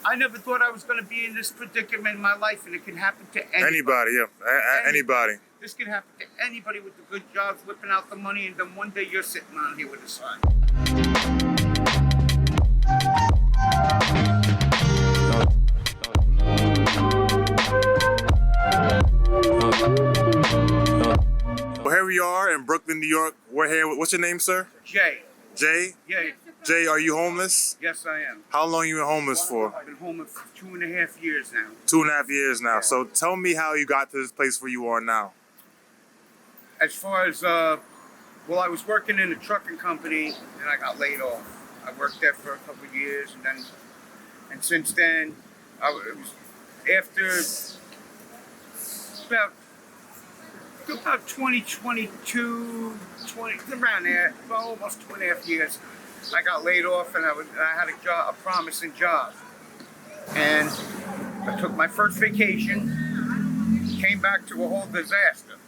I never thought I was going to be in this predicament in my life, and it can happen to Anybody, yeah, anybody. This can happen to anybody with a good job, whipping out the money, and then one day you're sitting on here with a sign. Well, here we are in Brooklyn, New York. We're here. What's your name, sir? Jay. Jay? Yeah. Jay, are you homeless? Yes, I am. How long you been homeless for? I've been homeless for 2.5 years now. 2.5 years now. So tell me how you got to this place where you are now. As far as, well, I was working in a trucking company, and I got laid off. I worked there for a couple of years, and since then, it was after about 2022, around there, about almost 2.5 years, I got laid off, and I had a promising job. And I took my first vacation, came back to a whole disaster.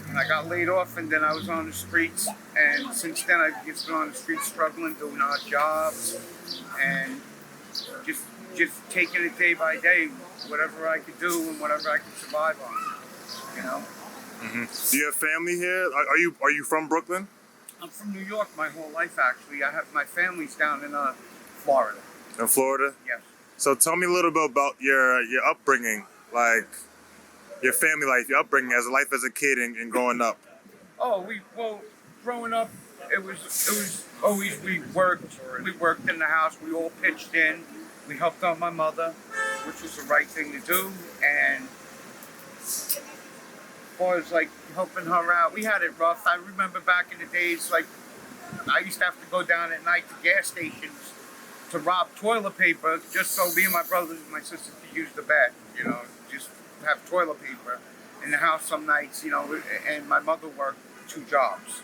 And I got laid off, and then I was on the streets, and since then I've just been on the streets struggling, doing odd jobs, and just taking it day by day, whatever I could do and whatever I could survive on, you know. Mm-hmm. Do you have family here? Are you from Brooklyn? I'm from New York my whole life, actually. I have my family's down in Florida. In Florida? Yes. So tell me a little bit about your upbringing, like your family life, your upbringing as a kid and growing up. Oh, growing up, it was always we worked in the house. We all pitched in. We helped out my mother, which was the right thing to do. And as far as like helping her out, we had it rough. I remember back in the days, like I used to have to go down at night to gas stations to rob toilet paper just so me and my brothers and my sisters could use the bed, you know, just have toilet paper in the house some nights, you know, and my mother worked 2 jobs.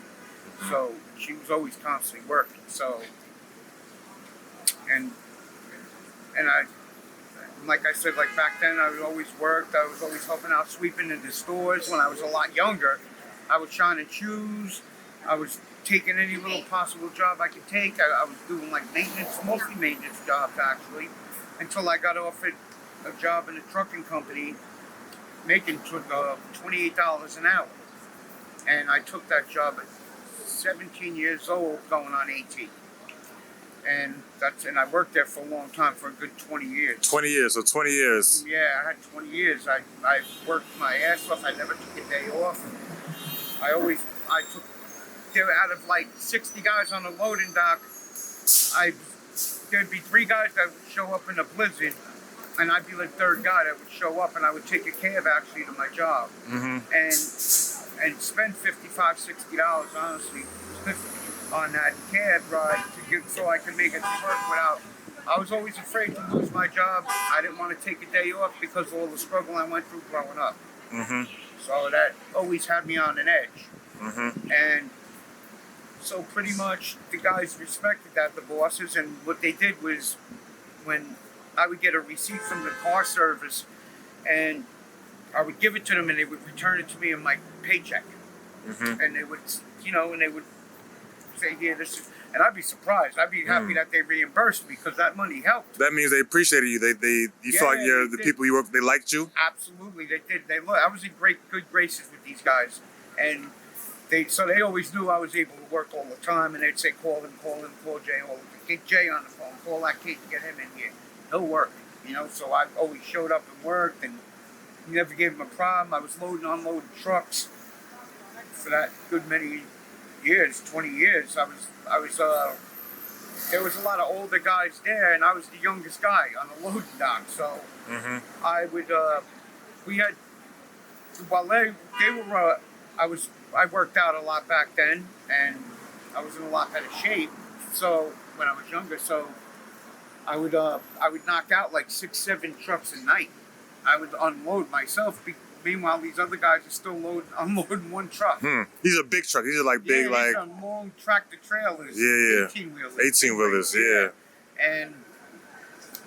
So she was always constantly working. So, and I, like I said, like back then I always worked. I was always helping out sweeping in the stores. When I was a lot younger, I was shining shoes. I was taking any little possible job I could take. I was doing like maintenance, mostly maintenance jobs actually, until I got offered a job in a trucking company making $28 an hour. And I took that job at 17 years old, going on 18. And I worked there for a long time, for a good 20 years. 20 years, so 20 years. Yeah, I had 20 years. I worked my ass off. I never took a day off. Out of like 60 guys on the loading dock, there'd be 3 guys that would show up in a blizzard, and I'd be the 3rd guy that would show up, and I would take a cab actually to my job, and spend $55, $60 honestly on that cab ride so I could make it to work without. I was always afraid to lose my job. I didn't want to take a day off because of all the struggle I went through growing up. So that always had me on an edge. And so pretty much the guys respected that, the bosses, and what they did was when I would get a receipt from the car service and I would give it to them and they would return it to me in my paycheck. And they would, you know, and they would say, here, this is, and I'd be surprised. I'd be happy that they reimbursed me because that money helped. That means they appreciated you. You felt like the people you worked with, they liked you? Absolutely, they did. I was in good graces with these guys, and they always knew I was able to work all the time, and they'd say, call Jay, get Jay on the phone, call that kid, get him in here. He'll work, you know. So I always showed up and worked, and never gave him a problem. I was loading, unloading trucks for that good many years, 20 years. There was a lot of older guys there, and I was the youngest guy on the loading dock. So I would, we had, while they were, I worked out a lot back then, and I was in a lot better shape. So when I was younger, so I would knock out like 6, 7 trucks a night. I would unload myself. Meanwhile, these other guys are still unloading 1 truck. These are big trucks. These are like big, like... these are long tractor trailers. Yeah. 18-wheelers. 18-wheelers, yeah. And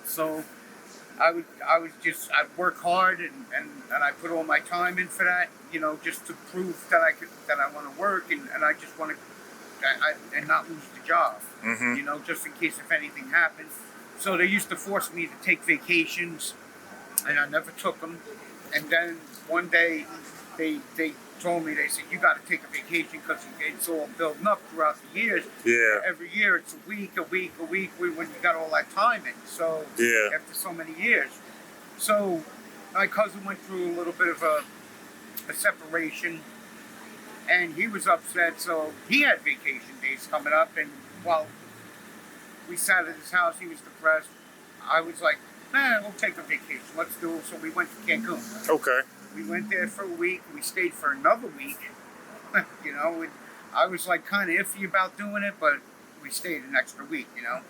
so I'd work hard and I put all my time in for that, you know, just to prove that I want to work and I just want to, and not lose the job, you know, just in case if anything happens. So they used to force me to take vacations, and I never took them. And then one day, they told me, they said, you got to take a vacation because it's all building up throughout the years. Yeah. Every year it's a week when you got all that time in. So Yeah. after so many years. So my cousin went through a little bit of a separation, and he was upset. So he had vacation days coming up, and while we sat at his house, he was depressed. I was like, nah, we'll take a vacation. Let's do it. So we went to Cancun. Okay. We went there for a week. We stayed for another week. You know, and I was like kind of iffy about doing it, but we stayed an extra week. You know,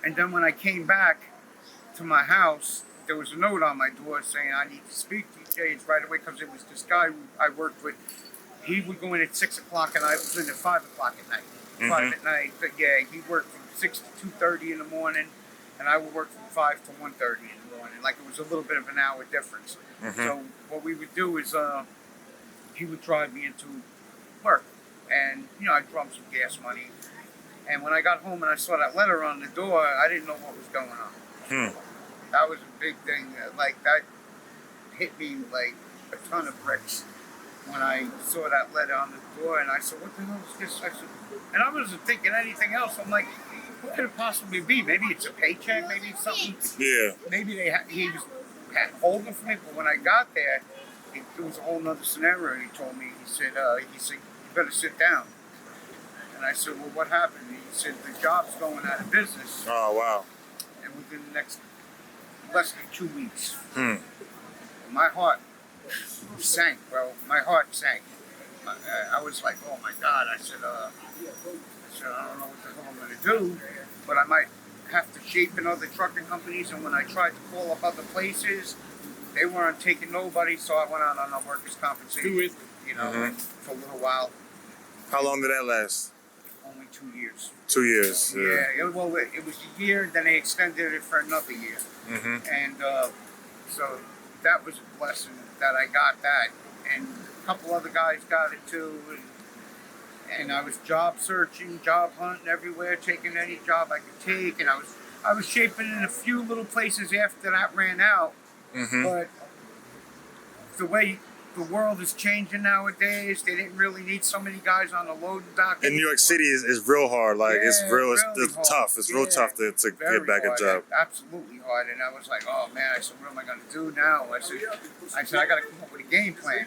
and then when I came back to my house, there was a note on my door saying I need to speak to you, James, right away, because it was this guy who I worked with. He would go in at 6 o'clock, and I was in at 5 o'clock at night. 5 at night. But yeah, he worked from 6 to 2:30 in the morning, and I would work from 5 to 1:30 in the morning. Like it was a little bit of an hour difference. So what we would do is he would drive me into work, and you know I'd draw him some gas money. And when I got home and I saw that letter on the door, I didn't know what was going on. That was a big thing. Like that hit me like a ton of bricks when I saw that letter on the door, and I said, "What the hell is this?" I said, and I wasn't thinking anything else. I'm like, "What could it possibly be? Maybe it's a paycheck. Maybe it's something. Yeah. Maybe he was holding for me." But when I got there, it was a whole nother scenario. He told me. He said, "You better sit down." And I said, "Well, what happened?" He said, "The job's going out of business." Oh wow. And within the next less than 2 weeks, my heart sank, bro. My heart sank. I was like, "Oh my God!" I said, "I don't know what the hell I'm gonna do, but I might have to shape in other trucking companies." And when I tried to call up other places, they weren't taking nobody, so I went out on a workers' compensation. You know, and for a little while. How long did that last? Only 2 years. 2 years. Yeah. Well, it was a year. Then they extended it for another year. And so that was a blessing that I got that, and a couple other guys got it too. And I was job searching, job hunting everywhere, taking any job I could take, and I was shaping in a few little places after that ran out. But the way the world is changing nowadays, they didn't really need so many guys on the loading dock. In New York City is real hard. Like it's real, really it's hard. tough. It's real tough to get back hard. a job. Absolutely hard. And I was like, oh man, I said, what am I gonna do now? I said, I gotta come up with a game plan.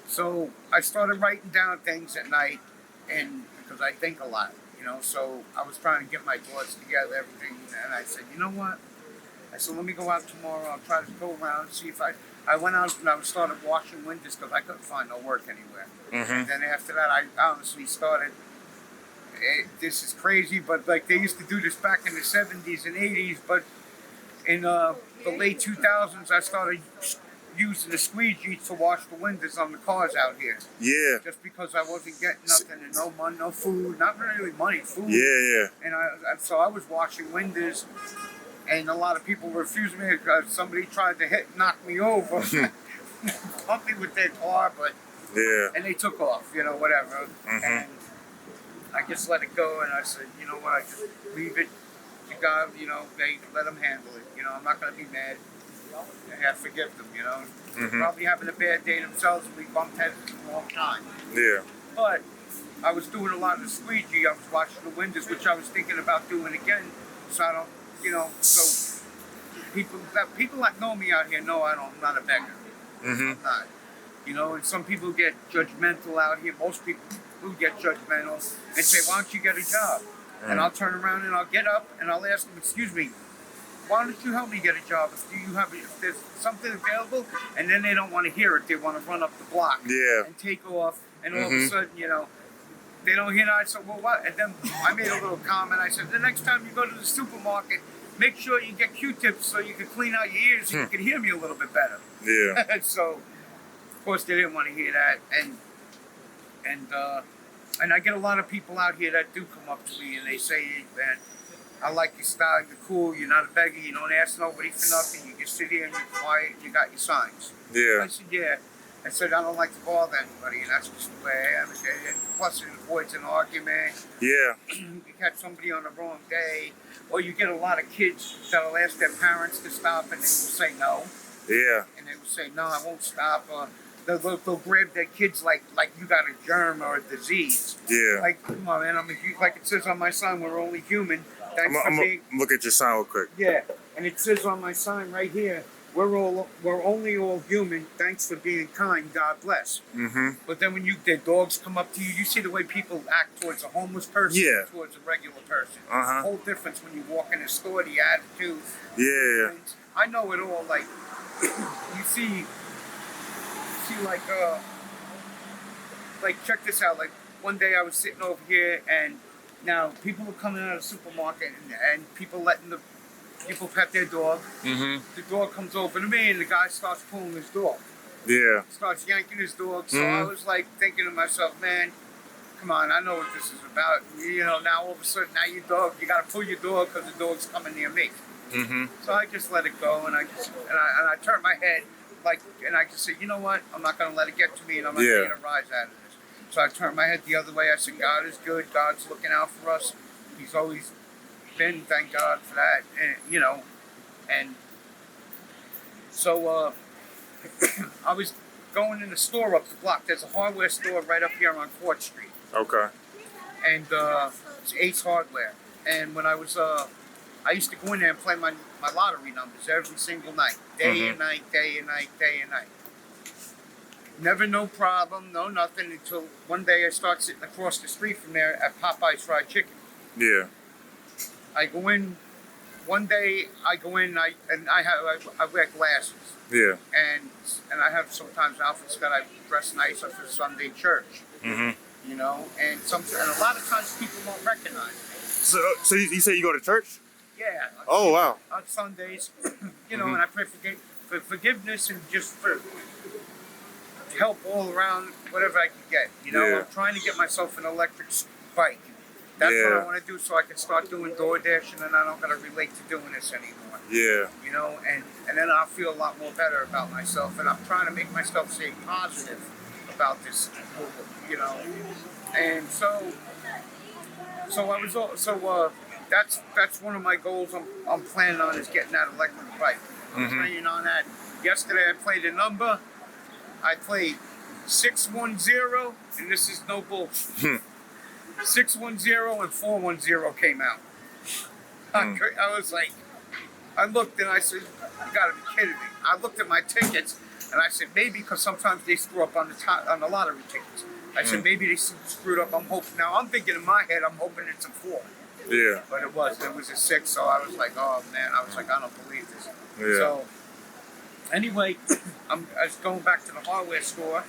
So I started writing down things at night, and because I think a lot, you know. So I was trying to get my thoughts together, everything, and I said, you know what? I said, let me go out tomorrow. I'll try to go around and see if I went out and I started washing windows because I couldn't find no work anywhere. And then after that, I honestly started. This is crazy, but like they used to do this back in the 70s and 80s. But in the late 2000s, I started using the squeegee to wash the windows on the cars out here. Yeah. Just because I wasn't getting nothing, and no money, no food, not really money, food. Yeah. And so I was washing windows. And a lot of people refused me because somebody tried to knock me over, bump me with their car, but and they took off, you know, whatever. And I just let it go, and I said, you know what, I just leave it to God, you know, they let them handle it. You know, I'm not going to be mad. I have to forgive them, you know. Probably having a bad day themselves, and we bumped heads a long time. Yeah. But I was doing a lot of the squeegee. I was washing the windows, which I was thinking about doing again, so I don't. You know, so people that know me out here know I'm not a beggar. I'm not. You know, and some people get judgmental out here. Most people do get judgmental and say, why don't you get a job? And I'll turn around and I'll get up and I'll ask them, excuse me, why don't you help me get a job? If there's something available, and then they don't want to hear it. They want to run up the block and take off, and all of a sudden, you know, they don't hear that. I said, well, what? And then I made a little comment. I said, the next time you go to the supermarket, make sure you get Q-tips so you can clean out your ears so you can hear me a little bit better. Yeah. So, of course, they didn't want to hear that. And I get a lot of people out here that do come up to me and they say, hey, man, I like your style. You're cool. You're not a beggar. You don't ask nobody for nothing. You can sit here and you're quiet. You got your signs. Yeah. I said, yeah. I said I don't like to bother anybody, and that's just the way I am. And plus, it avoids an argument. Yeah. You catch somebody on the wrong day, or you get a lot of kids that'll ask their parents to stop, and they will say no. Yeah. And they will say no, I won't stop. They'll grab their kids like you got a germ or a disease. Yeah. Like, come on, man. Like it says on my sign, we're only human. Thanks for being. Look at your sign real quick. Yeah, and it says on my sign right here, we're only all human. Thanks for being kind. God bless. Mm-hmm. But then when their dogs come up to you, you see the way people act towards a homeless person, Yeah. towards a regular person. Uh-huh. Whole difference when you walk in a store, the attitude. Yeah. And I know it all. Like you see like check this out. Like one day I was sitting over here, and now people were coming out of the supermarket, and people letting the people pet their dog. Mm-hmm. The dog comes over to me, and the guy starts pulling his dog. Yeah. Starts yanking his dog. So I was like thinking to myself, man, come on, I know what this is about. You know, now all of a sudden, now you got to pull your dog because the dog's coming near me. Mm-hmm. So I just let it go, and I turn my head, and I just say, you know what? I'm not going to let it get to me, and I'm not going to rise out of this. So I turned my head the other way. I said, God is good. God's looking out for us. He's always been. Thank God for that. And you know, and so I was going in the store up the block. There's a hardware store right up here on 4th Street. Okay. And it's Ace Hardware. And when I was, I used to go in there and play my lottery numbers every single night. Day and night, day and night, day and night. Never no problem, no nothing, until one day I start sitting across the street from there at Popeye's Fried Chicken. Yeah. I go in, one day I go in, I wear glasses. Yeah. And I have sometimes outfits that I dress nice up for Sunday church. Mm-hmm. You know, and a lot of times people won't recognize me. So you say you go to church? Yeah. Oh wow. On Sundays, you know, and I pray for forgiveness and just for help all around, whatever I can get. You know, I'm trying to get myself an electric bike. That's what I want to do, so I can start doing DoorDash, and I don't gotta relate to doing this anymore. Yeah. You know, and then I'll feel a lot more better about myself, and I'm trying to make myself stay positive about this, you know. And so that's one of my goals I'm planning on, is getting that electric bike. I'm planning on that. Yesterday I played a number. I played 610, and this is no bullshit. 610 and 410 came out. I was like, I looked and I said, you gotta be kidding me. I looked at my tickets and I said, maybe because sometimes they screw up on the lottery tickets. I said, maybe they screwed up. I'm hoping. Now I'm thinking in my head, I'm hoping it's a 4. Yeah. But it was a 6, so I was like, oh man, I don't believe this. Yeah. So anyway, I was going back to the hardware store.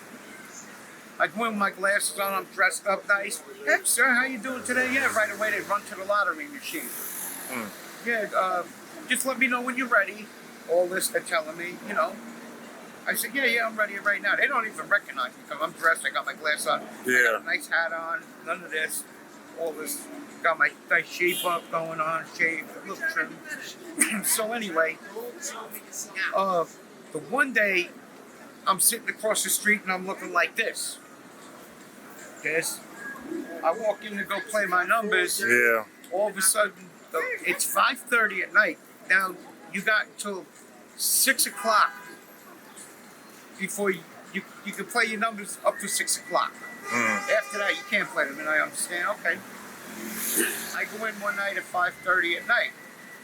I go in with my glasses on, I'm dressed up nice. Hey sir, how you doing today? Yeah, right away they run to the lottery machine. Yeah, just let me know when you're ready. All this they're telling me, you know. I said, yeah, I'm ready right now. They don't even recognize me because I'm dressed, I got my glasses on, I got a nice hat on, none of this, all this. Got my nice shape up going on, shave, look trim. So anyway, the one day I'm sitting across the street and I'm looking like this. I walk in to go play my numbers. Yeah. All of a sudden, it's 5:30 at night. Now you got till 6 o'clock before you can play your numbers up to 6 o'clock. After that, you can't play them, and I understand. Okay. I go in one night at 5:30 at night.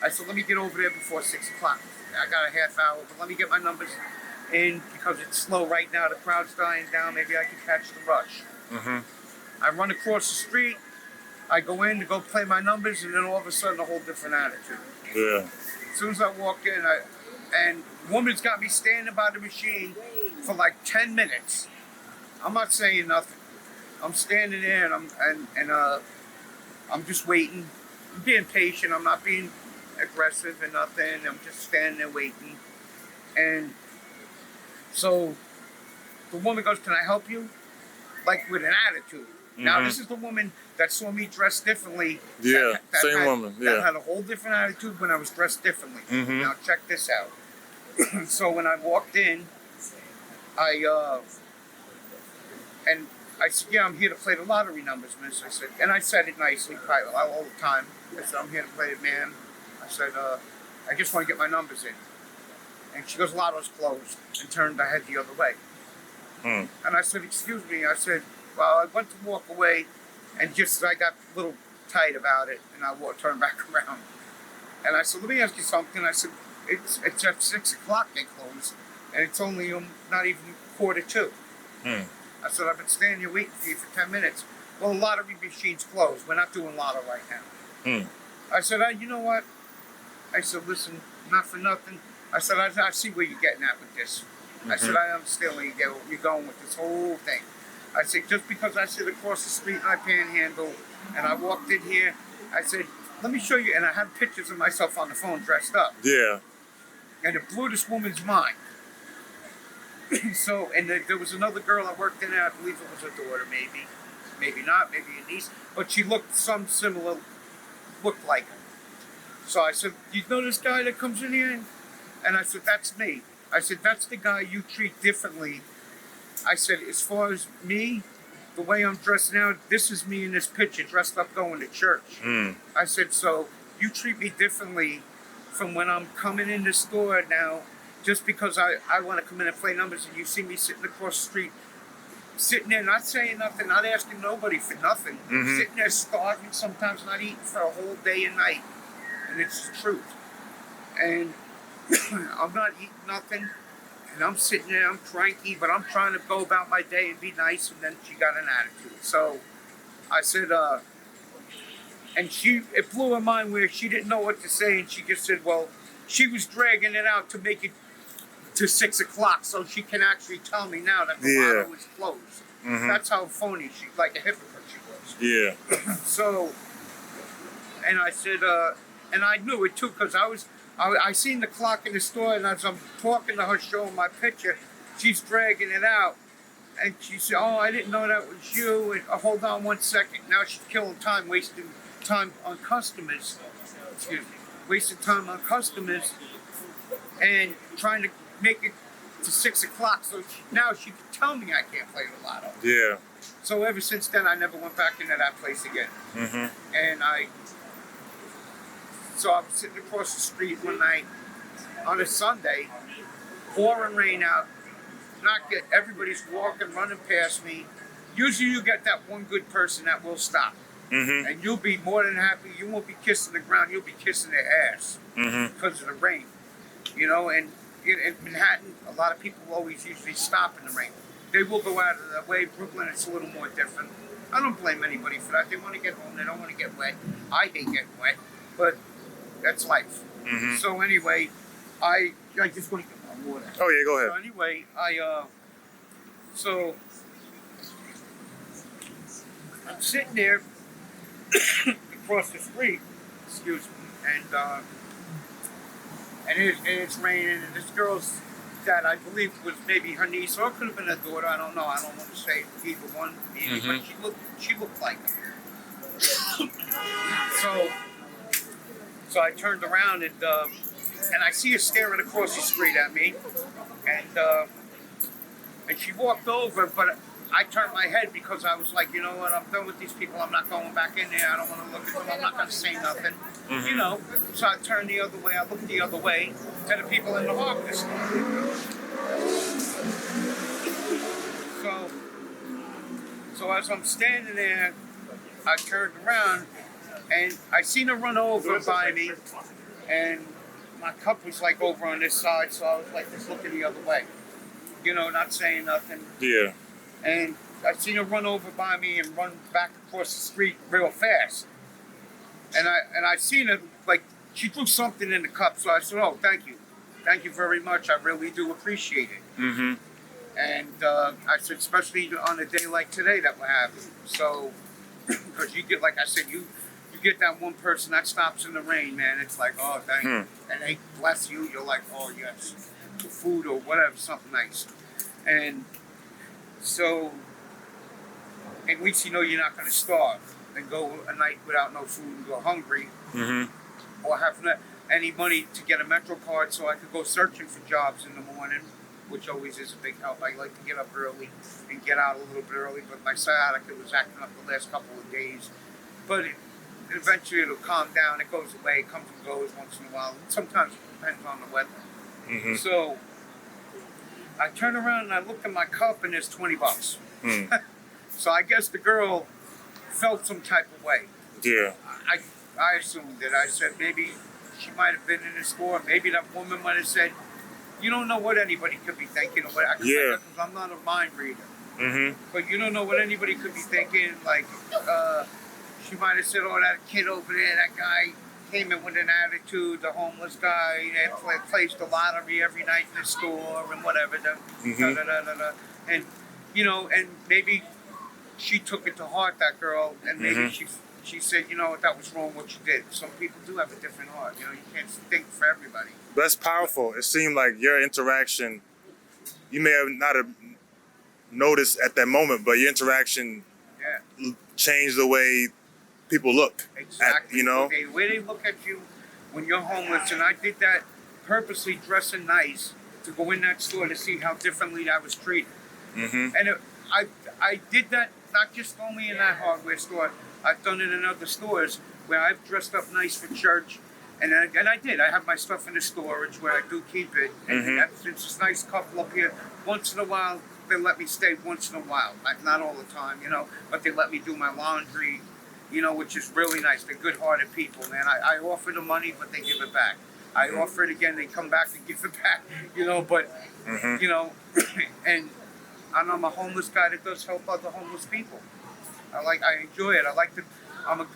I said, let me get over there before 6 o'clock. I got a half hour, but let me get my numbers in because it's slow right now. The crowd's dying down. Maybe I can catch the rush. I run across the street. I go in to go play my numbers, and then all of a sudden, a whole different attitude. Yeah. As soon as I walk in, and the woman's got me standing by the machine for like 10 minutes. I'm not saying nothing. I'm standing there, and I'm just waiting. I'm being patient. I'm not being aggressive and nothing. I'm just standing there waiting. And so the woman goes, can I help you? Like with an attitude. Now this is the woman that saw me dressed differently. Yeah, same woman. Yeah. That had a whole different attitude when I was dressed differently. Now check this out. So when I walked in, And I said, yeah, I'm here to play the lottery numbers, miss. I said, and I said it nicely, all the time. I said, I'm here to play it, ma'am. I said, I just want to get my numbers in. And she goes, Lotto's closed, and turned her head the other way. And I said, excuse me. I said, well, I went to walk away, and just I got a little tight about it, and I turned back around. And I said, let me ask you something. I said, it's at 6 o'clock they close, and it's only not even 1:45. I said, I've been standing here waiting for you for 10 minutes. Well, the lottery machine's closed. We're not doing lotto right now. I said, you know what? I said, listen, not for nothing. I said, I see where you're getting at with this. I said, I understand where you're going with this whole thing. I said, just because I sit across the street and I panhandle, and I walked in here, I said, let me show you. And I have pictures of myself on the phone dressed up. Yeah. And it blew this woman's mind. So, and there was another girl I worked in there, I believe it was her daughter, maybe not, maybe a niece, but she looked looked like her. So I said, you know this guy that comes in here? And I said, that's me. I said, that's the guy you treat differently. I said, as far as me, the way I'm dressed now, this is me in this picture, dressed up going to church. I said, so you treat me differently from when I'm coming in the store now, just because I want to come in and play numbers, and you see me sitting across the street, sitting there not saying nothing, not asking nobody for nothing, sitting there starving, sometimes not eating for a whole day and night. And it's the truth. And I'm not eating nothing, and I'm sitting there, I'm cranky, but I'm trying to go about my day and be nice, and then she got an attitude. So I said, and it blew her mind where she didn't know what to say, and she just said, well, she was dragging it out to make it to 6 o'clock so she can actually tell me now that the lotto is closed. That's how phony like a hypocrite she was. Yeah. So, and I said, and I knew it too, because I seen the clock in the store, and as I'm talking to her, showing my picture, she's dragging it out. And she said, oh, I didn't know that was you. And, hold on 1 second. Now she's killing time, wasting time on customers. Excuse me. Wasting time on customers and trying to make it to 6 o'clock. So now she can tell me I can't play the lotto. Yeah. So ever since then, I never went back into that place again. And so I was sitting across the street one night on a Sunday, pouring rain out. Everybody's walking, running past me. Usually you get that one good person that will stop. And you'll be more than happy. You won't be kissing the ground. You'll be kissing their ass because of the rain. You know, and in Manhattan, a lot of people always usually stop in the rain. They will go out of their way. Brooklyn, it's a little more different. I don't blame anybody for that. They want to get home. They don't want to get wet. I hate getting wet, but that's life. So anyway, I just want to get my water. Oh yeah, go ahead. So anyway, I'm sitting there across the street, excuse me, and it's raining, and this girl's that I believe was maybe her niece, or it could have been her daughter. I don't know. I don't want to say either one, but she looked like her. So I turned around and I see her staring across the street at me, and she walked over, but I turned my head because I was like, you know what, I'm done with these people. I'm not going back in there. I don't want to look at them. I'm not going to say nothing. You know, so I turned the other way. I looked the other way to the people in the hardware store. So as I'm standing there, I turned around and I seen her run over by me, and my cup was like over on this side, so I was like just looking the other way, you know, not saying nothing. Yeah. And I seen her run over by me and run back across the street real fast. And I seen her, like, she threw something in the cup, so I said, oh, thank you. Thank you very much. I really do appreciate it. And I said, especially on a day like today that we're having. So, because you get, like I said, you get that one person that stops in the rain, man. It's like, oh, thank you. And they bless you. You're like, oh, yes. The food or whatever, something nice. And so, at least you know you're not going to starve and go a night without no food and go hungry. Or have any money to get a Metro card so I could go searching for jobs in the morning. which always is a big help. I like to get up early and get out a little bit early, but my sciatica was acting up the last couple of days. But eventually it'll calm down. It goes away. It comes and goes once in a while. Sometimes it depends on the weather. Mm-hmm. So I turn around and I look at my cup and there's $20. Mm. So I guess the girl felt some type of way. Yeah. I assumed it. I said maybe she might have been in the store. Maybe that woman might have said, "You don't know what anybody could be thinking or what." Yeah. Because I'm not a mind reader. Mm-hmm. But you don't know what anybody could be thinking. Like, she might have said, "Oh, that kid over there, that guy came in with an attitude. The homeless guy that plays the lottery every night in the store and whatever." And and maybe she took it to heart, that girl, and maybe she said, "You know what, that was wrong what you did." Some people do have a different heart. You can't think for everybody. That's powerful. It seemed like your interaction, you may have not have noticed at that moment, but your interaction changed the way people look. Exactly. At, The way they look at you when you're homeless, and I did that purposely, dressing nice to go in that store to see how differently I was treated. Mm-hmm. And I did that not just only in that hardware store. I've done it in other stores where I've dressed up nice for church, and I did. I have my stuff in the storage where I do keep it, and it's this nice couple up here. Once in a while, they let me stay. Once in a while, not all the time, but they let me do my laundry, which is really nice. They're good-hearted people, man. I offer the money, but they give it back. I offer it again, they come back and give it back, but and I'm a homeless guy that does help other homeless people. I enjoy it. I like to. I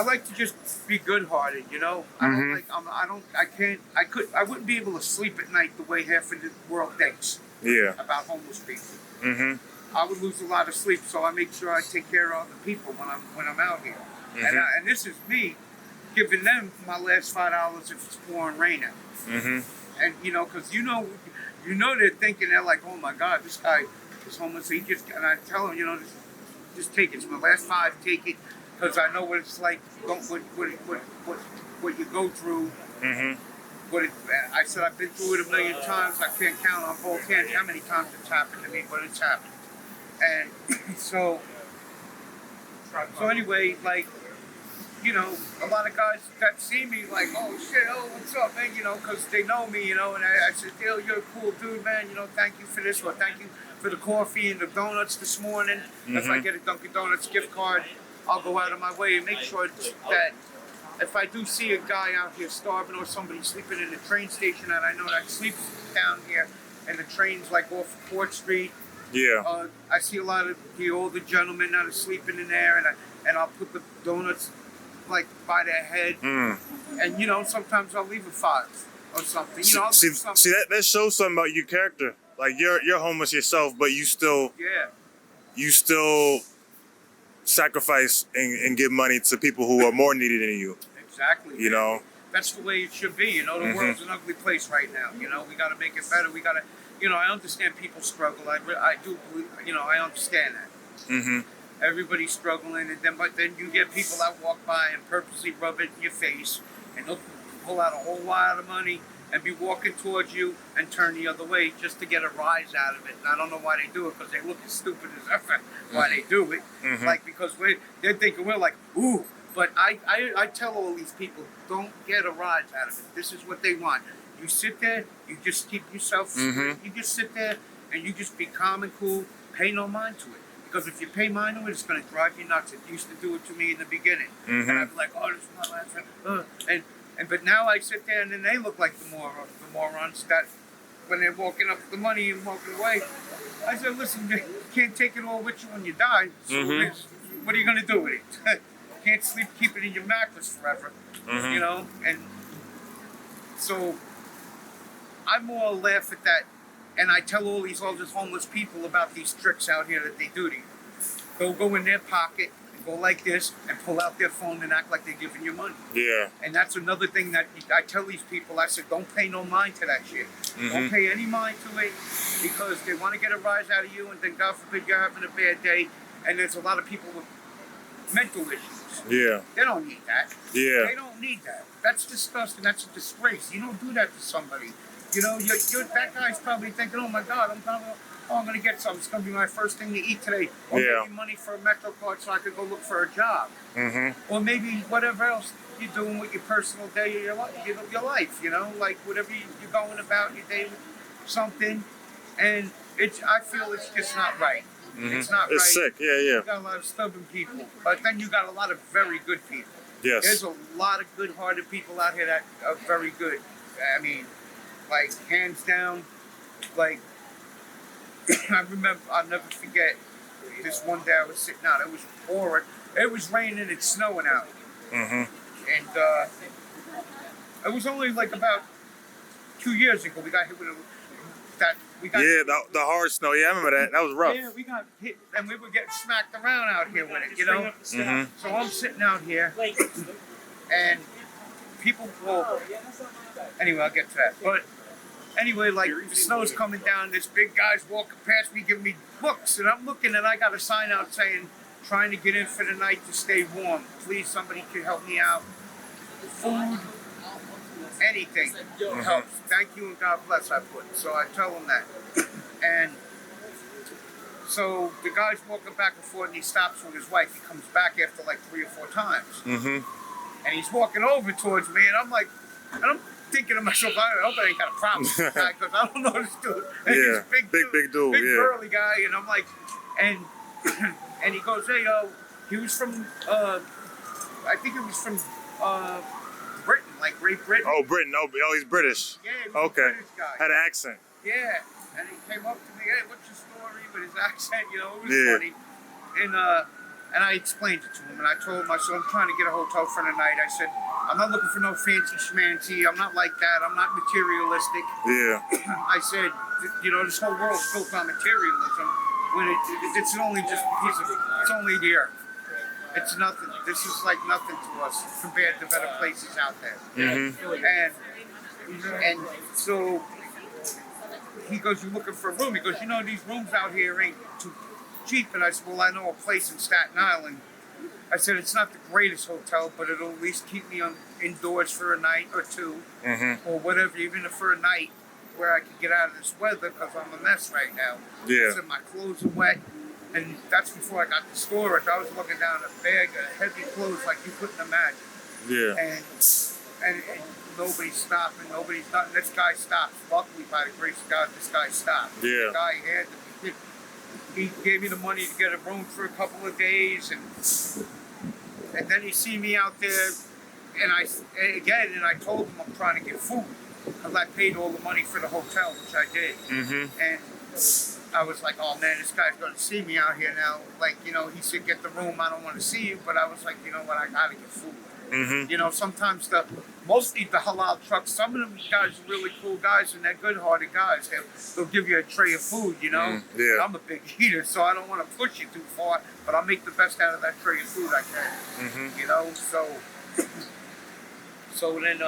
like to just be good-hearted. I wouldn't be able to sleep at night the way half of the world thinks. Yeah. About homeless people. Mm-hmm. I would lose a lot of sleep, so I make sure I take care of other people when I'm out here. Mm-hmm. And this is me giving them my last $5 if it's pouring rain out. Mm-hmm. And because they're thinking, they're like, "Oh my God, this guy is homeless." And I tell them, just take it. It's my last $5. Take it, because I know what it's like. What you go through. Mm-hmm. I said I've been through it a million times. I can't count on both hands how many times it's happened to me, but it's happened. And so anyway, a lot of guys that see me like, "Oh shit, oh what's up, man?" Because they know me, and I said, "Dale, you're a cool dude, man. Thank you for this, or thank you for the coffee and the donuts this morning." If I get a Dunkin' Donuts gift card, I'll go out of my way and make sure that if I do see a guy out here starving or somebody sleeping in the train station that I know that sleeps down here, and the train's like off Port Street. Yeah. I see a lot of the older gentlemen that are sleeping in there, and I'll put the donuts like by their head, and sometimes I'll leave a $5 or something. I'll see, do something. see that shows something about your character. Like you're homeless yourself, but you still sacrifice and give money to people who are more needy than you. Exactly. That's the way it should be. The world's an ugly place right now. We got to make it better. We got to. I understand people struggle. I do believe. I understand that. Mm-hmm. Everybody's struggling, but then you get people that walk by and purposely rub it in your face, and they'll pull out a whole lot of money and be walking towards you and turn the other way just to get a rise out of it. And I don't know why they do it, because they look as stupid as ever why they do it. Like, because they're thinking we're like, ooh. But I tell all these people, don't get a rise out of it. This is what they want. You sit there, you just keep yourself, you just sit there and you just be calm and cool, pay no mind to it. Because if you pay mind to it, it's going to drive you nuts. It used to do it to me in the beginning. And I'd be like, "Oh, this is my last time." But now I sit there and then they look like the morons that when they're walking up the money and walking away. I said, "Listen, you can't take it all with you when you die. So what are you going to do with it? You can't keep it in your mattress forever." And so I more laugh at that, and I tell all these homeless people about these tricks out here that they do to you. They'll go in their pocket and go like this and pull out their phone and act like they're giving you money. Yeah. And that's another thing that I tell these people. I said, don't pay no mind to that shit. Don't pay any mind to it, because they want to get a rise out of you, and then God forbid you're having a bad day. And there's a lot of people with mental issues. Yeah. They don't need that. Yeah. They don't need that. That's disgusting. That's a disgrace. You don't do that to somebody. You know, that guy's probably thinking, oh my God, I'm gonna get something. It's gonna be my first thing to eat today. Or Yeah. maybe money for a Metro card so I could go look for a job. Mm-hmm. Or maybe whatever else you're doing with your personal day of your life. You know, like whatever you're going about your day, something, and I feel it's just not right. Mm-hmm. It's not It's right. sick. Yeah, You got a lot of stubborn people, but then you got a lot of very good people. Yes. There's a lot of good-hearted people out here that are very good. I mean, like hands down, like I remember, I'll never forget this one day I was sitting out. It was pouring. It was raining and snowing out. Mm-hmm. And it was only like about 2 years ago we got hit with the hard snow. Yeah, I remember that. That was rough. Yeah, we got hit and we were getting smacked around out here with it, you know. Mm-hmm. So I'm sitting out here and people will. Anyway, I'll get to that. But anyway, like the snow's coming down, this big guy's walking past me giving me books, and I'm looking and I got a sign out saying, trying to get in for the night to stay warm. Please, somebody could help me out. Food, anything helps. Thank you and God bless, I put. So I tell him that. And so the guy's walking back and forth and he stops with his wife. He comes back after like 3 or 4 times. Mm-hmm. And he's walking over towards me and I'm like, and I'm thinking to myself, I hope I ain't got a problem with this guy because I don't know this dude. And Yeah, he's big dude, big yeah. burly guy. And I'm like, and and he goes, hey, he was from, I think it was from Britain, like Great Britain. Oh, Britain. Oh, he's British. Yeah, he was Okay. a British guy. Had an accent. Yeah, and he came up to me, hey, what's your story with his accent? You know, it was Yeah. funny. And I explained it to him, and I told him, I said, I'm trying to get a hotel for the night. I said, I'm not looking for no fancy schmancy. I'm not like that. I'm not materialistic. Yeah. I said, you know, this whole world's built on materialism. When it's only just a piece of, it's only the earth. It's nothing. This is like nothing to us compared to better places out there. Mm-hmm. And so he goes, you're looking for a room. He goes, you know, these rooms out here ain't too cheap. And I said, well, I know a place in Staten Island. I said, it's not the greatest hotel, but it'll at least keep me indoors for a night or two, or whatever, even if for a night where I could get out of this weather because I'm a mess right now. Yeah. So my clothes are wet. And that's before I got the storage. I was looking down a bag of heavy clothes like you couldn't imagine. Yeah. And nobody's stopping. Nobody's nothing. This guy stops. Luckily, by the grace of God, this guy stopped. Yeah. The guy had he gave me the money to get a room for a couple of days, and then he see me out there, and I told him I'm trying to get food because I paid all the money for the hotel, which I did. Mm-hmm. And I was like, oh man, this guy's gonna see me out here now. Like, you know, he said, get the room, I don't want to see you. But I was like, you know what, I gotta get food. Mm-hmm. You know, sometimes mostly the halal trucks, some of them guys are really cool guys and they're good-hearted guys. They'll give you a tray of food, you know. Yeah. I'm a big eater, so I don't want to push you too far, but I'll make the best out of that tray of food I can. Mm-hmm. You know, so then,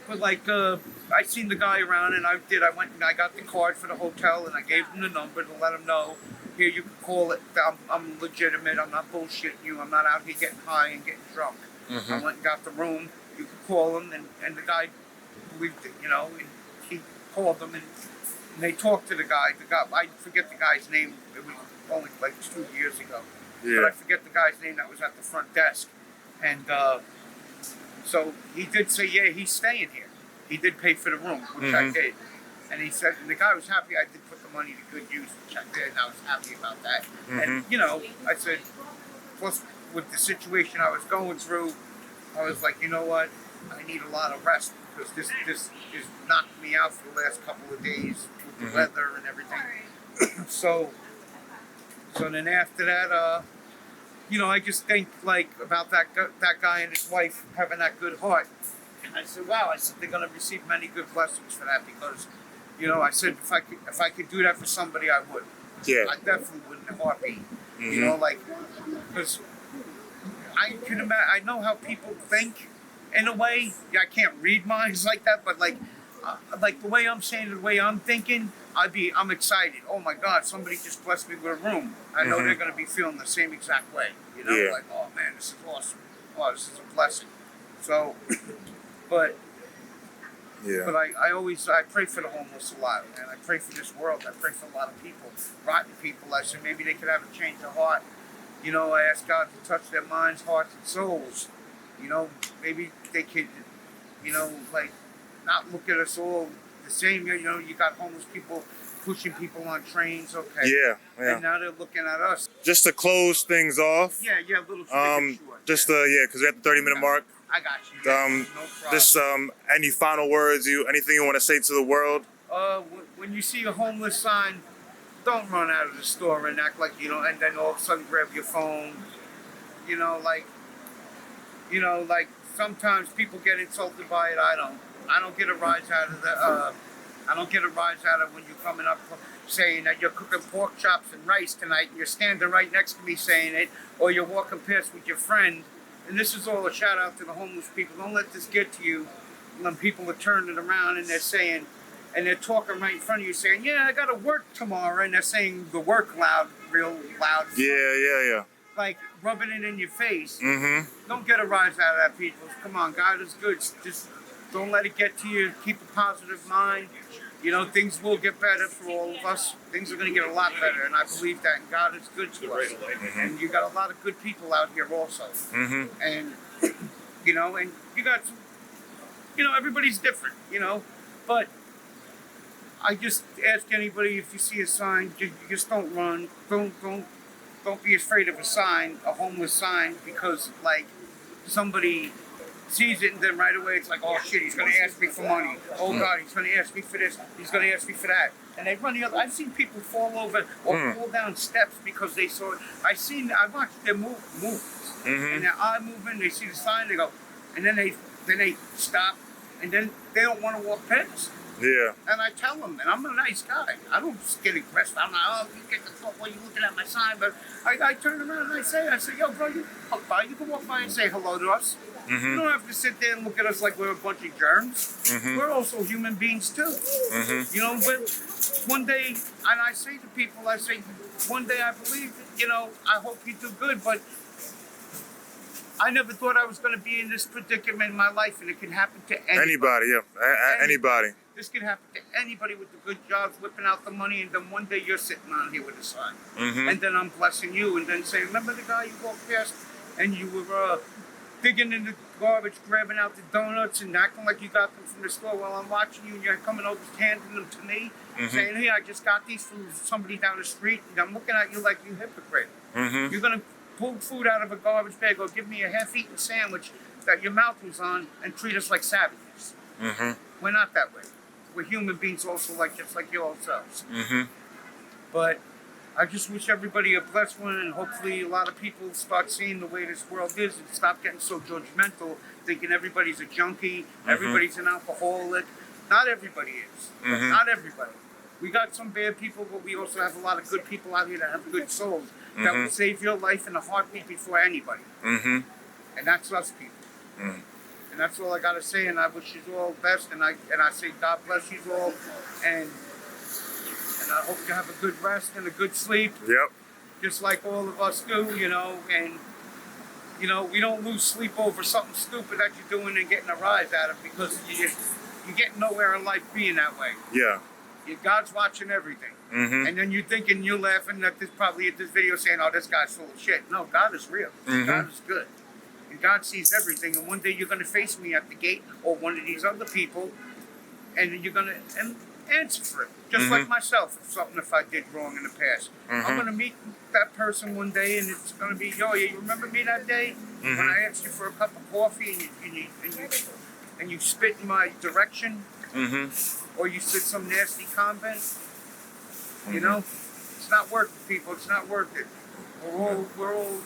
but like, I seen the guy around and I went and I got the card for the hotel and I gave him the number to let him know, here, you can call it, I'm legitimate, I'm not bullshitting you, I'm not out here getting high and getting drunk. Mm-hmm. I went and got the room, you can call him, and the guy believed it, you know, and he called them and they talked to the guy, I forget the guy's name, it was only like 2 years ago. Yeah. But I forget the guy's name that was at the front desk. And so he did say, yeah, he's staying here. He did pay for the room, which I did. And he said, and the guy was happy I did put the money to good use, which I did, and I was happy about that. And, you know, I said, plus with the situation I was going through, I was like, you know what, I need a lot of rest because this is knocked me out for the last couple of days with the weather and everything. so then after that, you know, I just think like about that guy and his wife having that good heart. And I said, wow, I said they're gonna receive many good blessings for that because, you know, I said if I could do that for somebody, I would. Yeah. I definitely would in a heartbeat. You know, like because I can imagine. I know how people think in a way. Yeah, I can't read minds like that, but like the way I'm saying it, the way I'm thinking, I'm excited. Oh my God, somebody just blessed me with a room. I know they're gonna be feeling the same exact way. You know, like, oh man, this is awesome. Oh, this is a blessing. So, but Yeah. But I pray for the homeless a lot, and I pray for this world. I pray for a lot of people, rotten people. I said maybe they could have a change of heart. You know, I ask God to touch their minds, hearts, and souls. You know, maybe they could, you know, like not look at us all the same. You know, you got homeless people pushing people on trains. Okay. Yeah. And now they're looking at us. Just to close things off. Yeah, a little short. Just because we're at the 30-minute mark. I got you. Yeah, no problem. Just any final words? Anything you want to say to the world? When you see a homeless sign, don't run out of the store and act like you know, and then all of a sudden grab your phone. You know, like sometimes people get insulted by it. I don't get a rise out of the. I don't get a rise out of when you're coming up saying that you're cooking pork chops and rice tonight, and you're standing right next to me saying it, or you're walking past with your friend. And this is all a shout out to the homeless people. Don't let this get to you when people are turning around and they're saying, and they're talking right in front of you saying, yeah, I got to work tomorrow. And they're saying the work loud, real loud. Yeah. Like rubbing it in your face. Mm-hmm. Don't get a rise out of that, people. Come on, God is good. Just don't let it get to you. Keep a positive mind. You know, things will get better for all of us. Things are going to get a lot better, and I believe that. And God is good to us. Mm-hmm. And you got a lot of good people out here also. Mm-hmm. And, you know, and you got, you know, everybody's different, you know. But I just ask anybody, if you see a sign, you just don't run. Don't be afraid of a sign, a homeless sign, because, like, somebody sees it and then right away it's like, oh shit, he's gonna ask me for money. Oh God, he's gonna ask me for this. He's gonna ask me for that. And they run the other. I've seen people fall over or fall down steps because they saw it. I watched them move, and their eye moving. They see the sign, they go, and then they stop, and then they don't want to walk past. Yeah. And I tell them, and I'm a nice guy. I don't just get aggressive. I'm like, oh, you get the fuck while you're looking at my sign. But I turn around and I say, yo, bro, you can walk by and say hello to us. Mm-hmm. You don't have to sit there and look at us like we're a bunch of germs. Mm-hmm. We're also human beings too. Mm-hmm. You know, but one day, and I say to people, one day I believe, you know, I hope you do good, but I never thought I was going to be in this predicament in my life, and it can happen to anybody. Anybody. This can happen to anybody with the good jobs, whipping out the money, and then one day you're sitting on here with a sign. Mm-hmm. And then I'm blessing you, and then saying, remember the guy you walked past, and you were digging in the garbage, grabbing out the donuts, and acting like you got them from the store while I'm watching you, and you're coming over handing them to me, saying, hey, I just got these from somebody down the street, and I'm looking at you like you hypocrite. Mm-hmm. You're going to pull food out of a garbage bag or give me a half-eaten sandwich that your mouth was on and treat us like savages. Mm-hmm. We're not that way. We're human beings also, just like you ourselves. Mm-hmm. But I just wish everybody a blessed one, and hopefully a lot of people start seeing the way this world is and stop getting so judgmental, thinking everybody's a junkie, everybody's an alcoholic. Not everybody is. Not everybody. We got some bad people, but we also have a lot of good people out here that have good souls that will save your life in a heartbeat before anybody. Mm-hmm. And that's us people. Mm. And that's all I gotta say. And I wish you all the best. And I say God bless you all. And I hope you have a good rest and a good sleep. Yep. Just like all of us do, you know. And you know, we don't lose sleep over something stupid that you're doing and getting a rise out of, because you get nowhere in life being that way. Yeah. God's watching everything. Mm-hmm. And then you're thinking, you're laughing at this, probably at this video saying, oh, this guy's full of shit. No, God is real. God is good. And God sees everything. And one day you're going to face me at the gate or one of these other people, and you're going to answer for it. Just like myself, if I did wrong in the past. I'm going to meet that person one day, and it's going to be, yo, you remember me that day when I asked you for a cup of coffee and you spit in my direction? Or you said some nasty comment? You know? It's not worth it, people. It's not worth it. We're all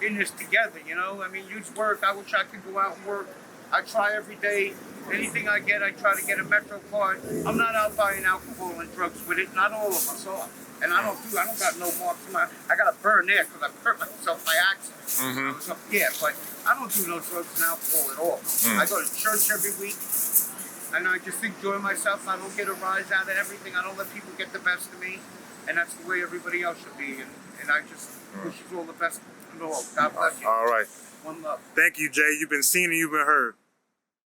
in this together, you know? I mean, you work. I wish I could go out and work. I try every day. Anything I get, I try to get a Metro card. I'm not out buying alcohol and drugs with it. Not all of us are. And I don't got no marks in I got a burn there because I hurt myself by accident. But I don't do no drugs and alcohol at all. I go to church every week. And I just enjoy myself. I don't get a rise out of everything. I don't let people get the best of me. And that's the way everybody else should be. And I just wish you all the best and all. God bless you. All right. One love. Thank you, Jay. You've been seen and you've been heard.